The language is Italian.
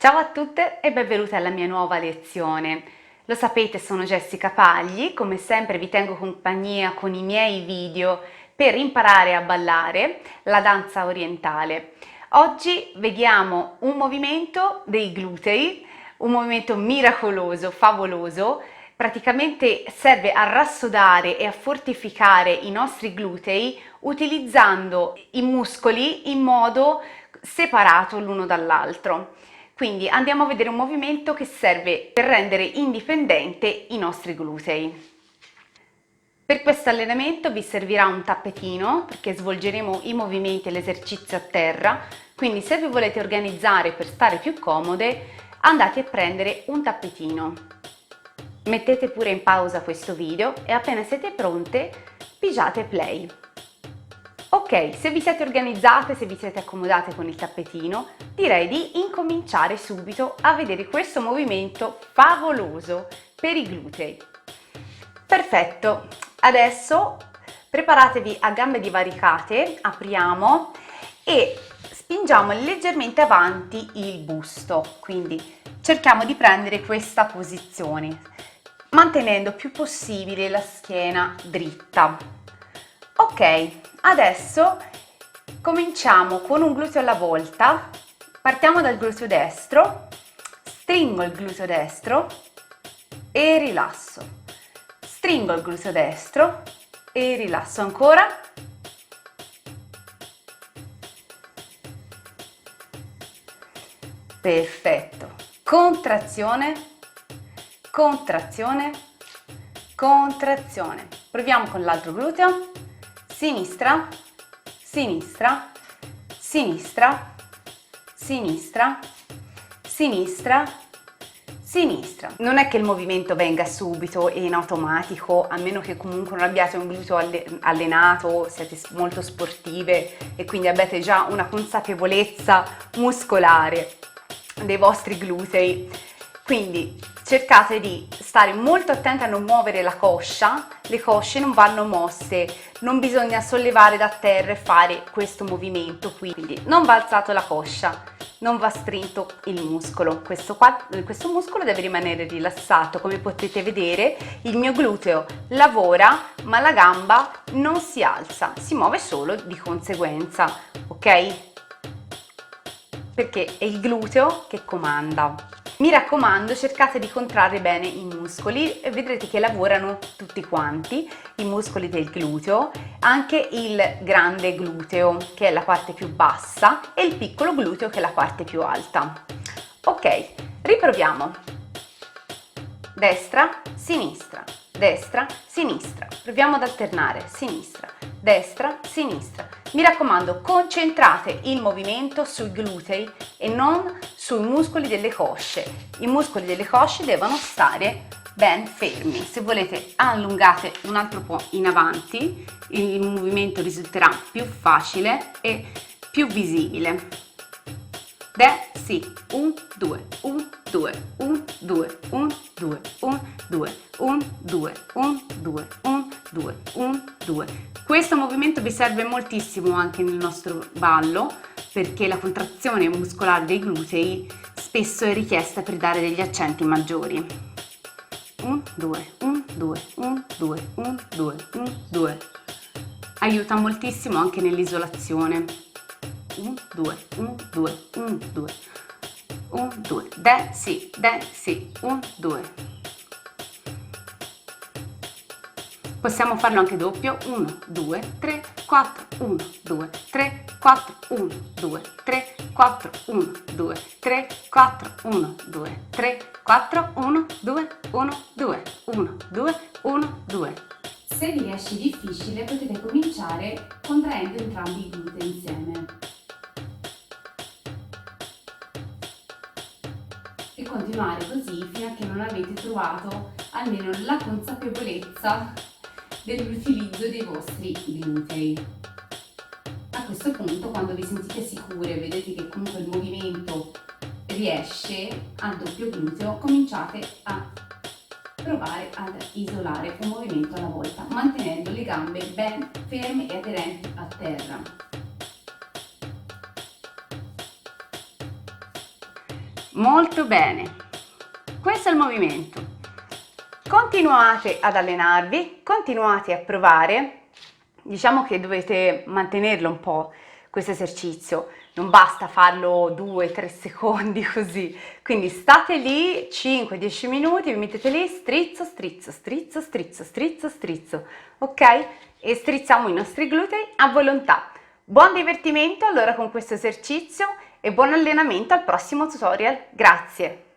Ciao a tutte e benvenute alla mia nuova lezione. Lo sapete, sono Jessica Pagli, come sempre vi tengo compagnia con i miei video per imparare a ballare la danza orientale. Oggi vediamo un movimento dei glutei, un movimento miracoloso, favoloso. Praticamente serve a rassodare e a fortificare i nostri glutei utilizzando i muscoli in modo separato l'uno dall'altro. Quindi andiamo a vedere un movimento che serve per rendere indipendente i nostri glutei. Per questo allenamento vi servirà un tappetino perché svolgeremo i movimenti e l'esercizio a terra, quindi se vi volete organizzare per stare più comode andate a prendere un tappetino. Mettete pure in pausa questo video e appena siete pronte pigiate play. Ok, se vi siete organizzate, se vi siete accomodate con il tappetino, direi di incominciare subito a vedere questo movimento favoloso per i glutei. Perfetto, adesso preparatevi a gambe divaricate, apriamo e spingiamo leggermente avanti il busto, quindi cerchiamo di prendere questa posizione, mantenendo più possibile la schiena dritta. Ok, adesso cominciamo con un gluteo alla volta, partiamo dal gluteo destro, stringo il gluteo destro e rilasso, stringo il gluteo destro e rilasso ancora, perfetto, contrazione, contrazione, contrazione, proviamo con l'altro gluteo, sinistra, sinistra, sinistra, sinistra, sinistra, sinistra. Non è che il movimento venga subito e in automatico, a meno che comunque non abbiate un gluteo allenato, siete molto sportive e quindi abbiate già una consapevolezza muscolare dei vostri glutei. Quindi cercate di stare molto attenti a non muovere la coscia, le cosce non vanno mosse, non bisogna sollevare da terra e fare questo movimento qui, quindi non va alzato la coscia, non va stretto il muscolo, questo muscolo deve rimanere rilassato. Come potete vedere il mio gluteo lavora ma la gamba non si alza, si muove solo di conseguenza, ok? Perché è il gluteo che comanda. Mi raccomando, cercate di contrarre bene i muscoli e vedrete che lavorano tutti quanti, i muscoli del gluteo, anche il grande gluteo che è la parte più bassa e il piccolo gluteo che è la parte più alta. Ok, riproviamo. Destra, sinistra, destra, sinistra. Proviamo ad alternare, sinistra, destra, sinistra. Mi raccomando, concentrate il movimento sui glutei e non sui muscoli delle cosce. I muscoli delle cosce devono stare ben fermi. Se volete allungate un altro po' in avanti, il movimento risulterà più facile e più visibile. Sì, 1, 2, 1, 2, 1, 2, 1, 2, 1, 2, 1, 2, 1, 2, 1, 2, 1, 2. Questo movimento vi serve moltissimo anche nel nostro ballo perché la contrazione muscolare dei glutei spesso è richiesta per dare degli accenti maggiori. 1, 2, 1, 2, 1, 2, 1, 2, 1, 2. Aiuta moltissimo anche nell'isolazione. 1, 2, 1, 2, 1, 2, 1, 2, sì, 1, 2. Possiamo farlo anche doppio, 1, 2, 3, 4, 1, 2, 3, 4, 1, 2, 3, 4, 1, 2, 3, 4, 1, 2, 3, 4, 1, 2, 1, 2, 1, 2, 1, 2. Se vi riesce difficile potete cominciare contraendo entrambi i glutei insieme. E continuare così fino a che non avete trovato almeno la consapevolezza dell'utilizzo dei vostri glutei. A questo punto, quando vi sentite sicure, vedete che comunque il movimento riesce al doppio gluteo, cominciate a provare ad isolare un movimento alla volta, mantenendo le gambe ben ferme e aderenti a terra. molto bene. Questo è il movimento. Continuate ad allenarvi, continuate a provare. Diciamo che dovete mantenerlo un po' questo esercizio, non basta farlo 2-3 secondi così, quindi state lì 5-10 minuti, vi mettete lì, strizzo, strizzo, strizzo, strizzo, strizzo, strizzo, ok? E strizziamo i nostri glutei a volontà. Buon divertimento allora con questo esercizio e buon allenamento al prossimo tutorial, grazie!